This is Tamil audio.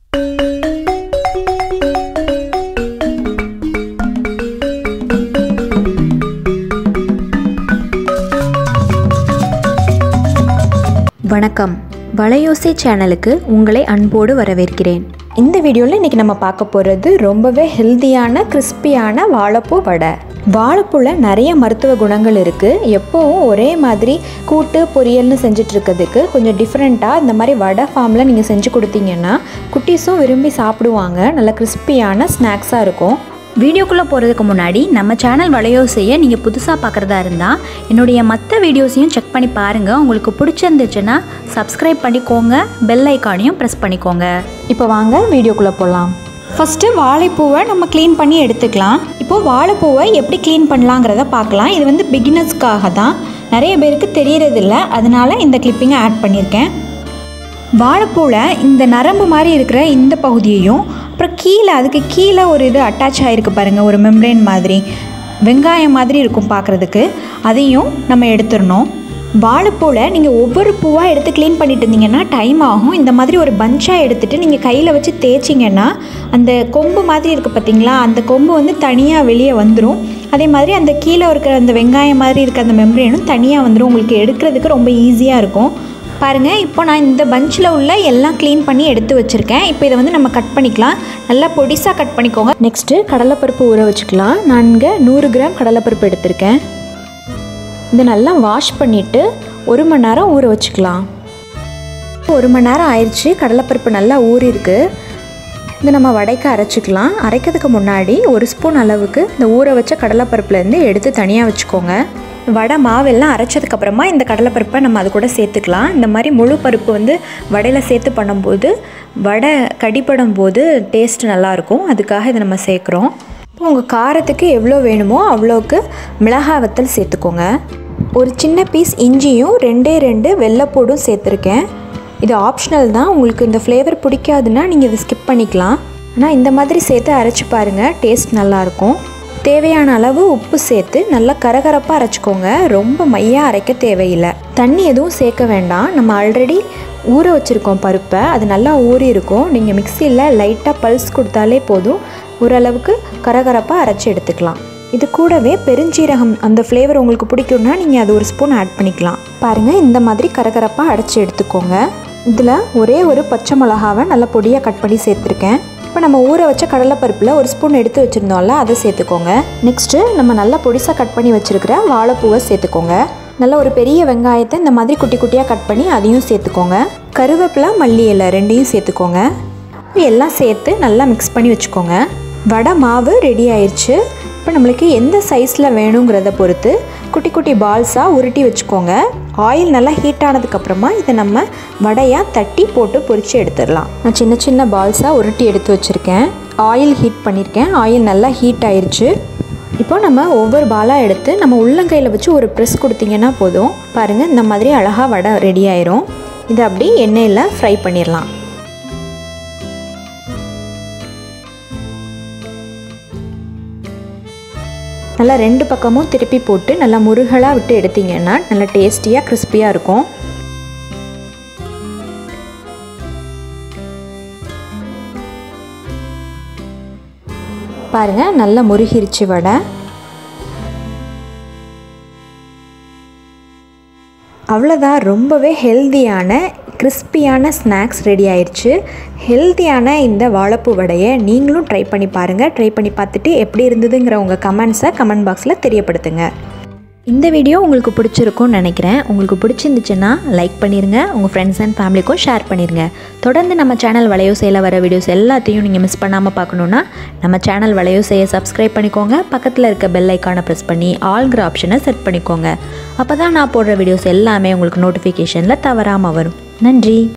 வணக்கம், வளையோசை சேனலுக்கு உங்களை அன்போடு வரவேற்கிறேன். இந்த வீடியோவில் இன்றைக்கி நம்ம பார்க்க போகிறது ரொம்பவே ஹெல்த்தியான கிறிஸ்பியான வாழைப்பூ வடை. வாழைப்பூவில் நிறைய மருத்துவ குணங்கள் இருக்குது. எப்போவும் ஒரே மாதிரி கூட்டு பொரியல்னு செஞ்சிட்ருக்கிறதுக்கு கொஞ்சம் டிஃப்ரெண்ட்டாக இந்த மாதிரி வடை ஃபார்மில் நீங்கள் செஞ்சு கொடுத்தீங்கன்னா குட்டீஸும் விரும்பி சாப்பிடுவாங்க. நல்ல கிறிஸ்பியான ஸ்நாக்ஸாக இருக்கும். வீடியோக்குள்ளே போகிறதுக்கு முன்னாடி நம்ம சேனல் வளையோசையை நீங்கள் புதுசாக பார்க்குறதா இருந்தால் என்னுடைய மற்ற வீடியோஸையும் செக் பண்ணி பாருங்கள். உங்களுக்கு பிடிச்சிருந்துச்சுன்னா சப்ஸ்கிரைப் பண்ணிக்கோங்க, பெல் ஐக்கானையும் ப்ரெஸ் பண்ணிக்கோங்க. இப்போ வாங்க வீடியோக்குள்ளே போகலாம். ஃபஸ்ட்டு வாழைப்பூவை நம்ம க்ளீன் பண்ணி எடுத்துக்கலாம். இப்போது வாழைப்பூவை எப்படி க்ளீன் பண்ணலாங்கிறத பார்க்கலாம். இது வந்து பிகினர்ஸ்க்காக தான், நிறைய பேருக்கு தெரியறதில்ல, அதனால் இந்த கிளிப்பிங்கை ஆட் பண்ணியிருக்கேன். வாழைப்பூவில் இந்த நரம்பு மாதிரி இருக்கிற இந்த பகுதியையும் அப்புறம் கீழே அதுக்கு கீழே ஒரு இது அட்டாச் ஆகிருக்கு பாருங்கள், ஒரு மெம்ப்ரேன் மாதிரி வெங்காயம் மாதிரி இருக்கும் பார்க்குறதுக்கு, அதையும் நம்ம எடுத்துடணும். வாழைப்பூவில் நீங்கள் ஒவ்வொரு பூவாக எடுத்து க்ளீன் பண்ணிட்டு இருந்தீங்கன்னா டைம் ஆகும். இந்த மாதிரி ஒரு பஞ்சாக எடுத்துகிட்டு நீங்கள் கையில் வச்சு தேய்ச்சிங்கன்னா அந்த கொம்பு மாதிரி இருக்குது பார்த்திங்களா, அந்த கொம்பு வந்து தனியாக வெளியே வந்துடும். அதே மாதிரி அந்த கீழே இருக்கிற அந்த வெங்காயம் மாதிரி இருக்க அந்த மெம்ப்ரேனும் தனியாக வந்துடும். உங்களுக்கு எடுக்கிறதுக்கு ரொம்ப ஈஸியாக இருக்கும். பாருங்கள், இப்போ நான் இந்த பஞ்சில் உள்ள எல்லாம் க்ளீன் பண்ணி எடுத்து வச்சுருக்கேன். இப்போ இதை வந்து நம்ம கட் பண்ணிக்கலாம். நல்லா பொடிசாக கட் பண்ணிக்கோங்க. நெக்ஸ்ட்டு கடலைப்பருப்பு ஊற வச்சுக்கலாம். நான் இங்கே 100 கிராம் கடலைப்பருப்பு எடுத்திருக்கேன். இதை நல்லா வாஷ் பண்ணிவிட்டு 1 மணி நேரம் ஊற வச்சுக்கலாம். 1 மணி நேரம் ஆயிடுச்சு. கடலைப்பருப்பு நல்லா ஊறிருக்கு. இதை நம்ம வடைக்கு அரைச்சிக்கலாம். அரைக்கிறதுக்கு முன்னாடி 1 ஸ்பூன் அளவுக்கு இந்த ஊற வச்ச கடலைப்பருப்புலேருந்து எடுத்து தனியாக வச்சுக்கோங்க. வடை மாவெல்லாம் அரைச்சதுக்கப்புறமா இந்த கடலைப்பருப்பை நம்ம அது கூட சேர்த்துக்கலாம். இந்த மாதிரி முழு பருப்பு வந்து வடையில் சேர்த்து பண்ணும்போது வடை கடிப்படும் போது டேஸ்ட் நல்லாயிருக்கும். அதுக்காக இதை நம்ம சேர்க்குறோம். இப்போ உங்கள் காரத்துக்கு எவ்வளோ வேணுமோ அவ்வளோக்கு மிளகாய் வத்தல் சேர்த்துக்கோங்க. ஒரு சின்ன பீஸ் இஞ்சியும் 2 வெள்ளைப்பூடும் சேர்த்துருக்கேன். இது ஆப்ஷனல் தான். உங்களுக்கு இந்த ஃப்ளேவர் பிடிக்காதுன்னா நீங்கள் இதை ஸ்கிப் பண்ணிக்கலாம். ஆனால் இந்த மாதிரி சேர்த்து அரைச்சி பாருங்கள், டேஸ்ட் நல்லாயிருக்கும். தேவையான அளவு உப்பு சேர்த்து நல்லா கரகரப்பாக அரைச்சிக்கோங்க. ரொம்ப மையாக அரைக்க தேவையில்லை. தண்ணி எதுவும் சேர்க்க வேண்டாம். நம்ம ஆல்ரெடி ஊற வச்சுருக்கோம் பருப்பை, அது நல்லா ஊறி இருக்கும். நீங்கள் மிக்சியில் லைட்டாக பல்ஸ் கொடுத்தாலே போதும், ஓரளவுக்கு கரகரப்பாக அரைச்சி எடுத்துக்கலாம். இது கூடவே பெருஞ்சீரகம் அந்த ஃப்ளேவர் உங்களுக்கு பிடிக்கும்னா நீங்கள் அது 1 ஸ்பூன் ஆட் பண்ணிக்கலாம். பாருங்கள், இந்த மாதிரி கரகரப்பாக அரைச்சி எடுத்துக்கோங்க. இதில் ஒரே ஒரு பச்சை மிளகாவை நல்லா பொடியாக கட் பண்ணி சேர்த்துருக்கேன். இப்போ நம்ம ஊற வச்ச கடலைப்பருப்பில் 1 ஸ்பூன் எடுத்து வச்சுருந்தோம்ல, அதை சேர்த்துக்கோங்க. நெக்ஸ்ட்டு நம்ம நல்லா பொடிசாக கட் பண்ணி வச்சுருக்கிற வாழைப்பூவை சேர்த்துக்கோங்க. நல்லா ஒரு பெரிய வெங்காயத்தை இந்த மாதிரி குட்டி குட்டியாக கட் பண்ணி அதையும் சேர்த்துக்கோங்க. கருவேப்பிலை, மல்லி இலை 2யும் சேர்த்துக்கோங்க. எல்லாம் சேர்த்து நல்லா மிக்ஸ் பண்ணி வச்சுக்கோங்க. வடை மாவு ரெடி ஆயிடுச்சு. இப்போ நம்மளுக்கு எந்த சைஸில் வேணுங்கிறத பொறுத்து குட்டி குட்டி பால்ஸாக உருட்டி வச்சுக்கோங்க. ஆயில் நல்லா ஹீட் ஆனதுக்கப்புறமா இதை நம்ம வடையாக தட்டி போட்டு பொரித்து எடுத்துடலாம். நான் சின்ன சின்ன பால்ஸாக உருட்டி எடுத்து வச்சுருக்கேன். ஆயில் ஹீட் பண்ணியிருக்கேன். ஆயில் நல்லா ஹீட் ஆயிடுச்சு. இப்போ நம்ம ஒவ்வொரு பாலாக எடுத்து நம்ம உள்ளங்கையில் வச்சு ஒரு ப்ரெஸ் கொடுத்தீங்கன்னா போதும். பாருங்கள், இந்த மாதிரி அழகாக வடை ரெடி ஆயிரும். இதை அப்படி எண்ணெயில் ஃப்ரை பண்ணிடலாம். நல்லா 2 பக்கமும் திருப்பி போட்டு நல்லா முருகலாக விட்டு எடுத்தீங்கன்னா நல்லா டேஸ்டியாக கிறிஸ்பியாக இருக்கும். பாருங்கள், நல்லா முருகிருச்சு வடை. அவ்வளோதான், ரொம்பவே ஹெல்த்தியான கிறிஸ்பியான ஸ்நாக்ஸ் ரெடி ஆயிடுச்சு. ஹெல்த்தியான இந்த வாழைப்பூ வடையை நீங்களும் ட்ரை பண்ணி பாருங்கள். ட்ரை பண்ணி பார்த்துட்டு எப்படி இருந்ததுங்கிற உங்கள் கமெண்ட்ஸை கமெண்ட் பாக்ஸில் தெரியப்படுத்துங்க. இந்த வீடியோ உங்களுக்கு பிடிச்சிருக்கும்னு நினைக்கிறேன். உங்களுக்கு பிடிச்சிருந்துச்சுன்னா லைக் பண்ணிடுங்க. உங்கள் ஃப்ரெண்ட்ஸ் அண்ட் ஃபேமிலிக்கும் ஷேர் பண்ணிடுங்க. தொடர்ந்து நம்ம சேனல் வளையோசையில் வர வீடியோஸ் எல்லாத்தையும் நீங்கள் மிஸ் பண்ணாமல் பார்க்கணுன்னா நம்ம சேனல் வளையோசையை சப்ஸ்கிரைப் பண்ணிக்கோங்க. பக்கத்தில் இருக்க பெல் ஐக்கானை ப்ரெஸ் பண்ணி ஆல்ங்கிற ஆப்ஷனை செட் பண்ணிக்கோங்க. அப்போ தான் நான் போடுற வீடியோஸ் எல்லாமே உங்களுக்கு நோட்டிஃபிகேஷனில் தவறாமல் வரும். நன்றி.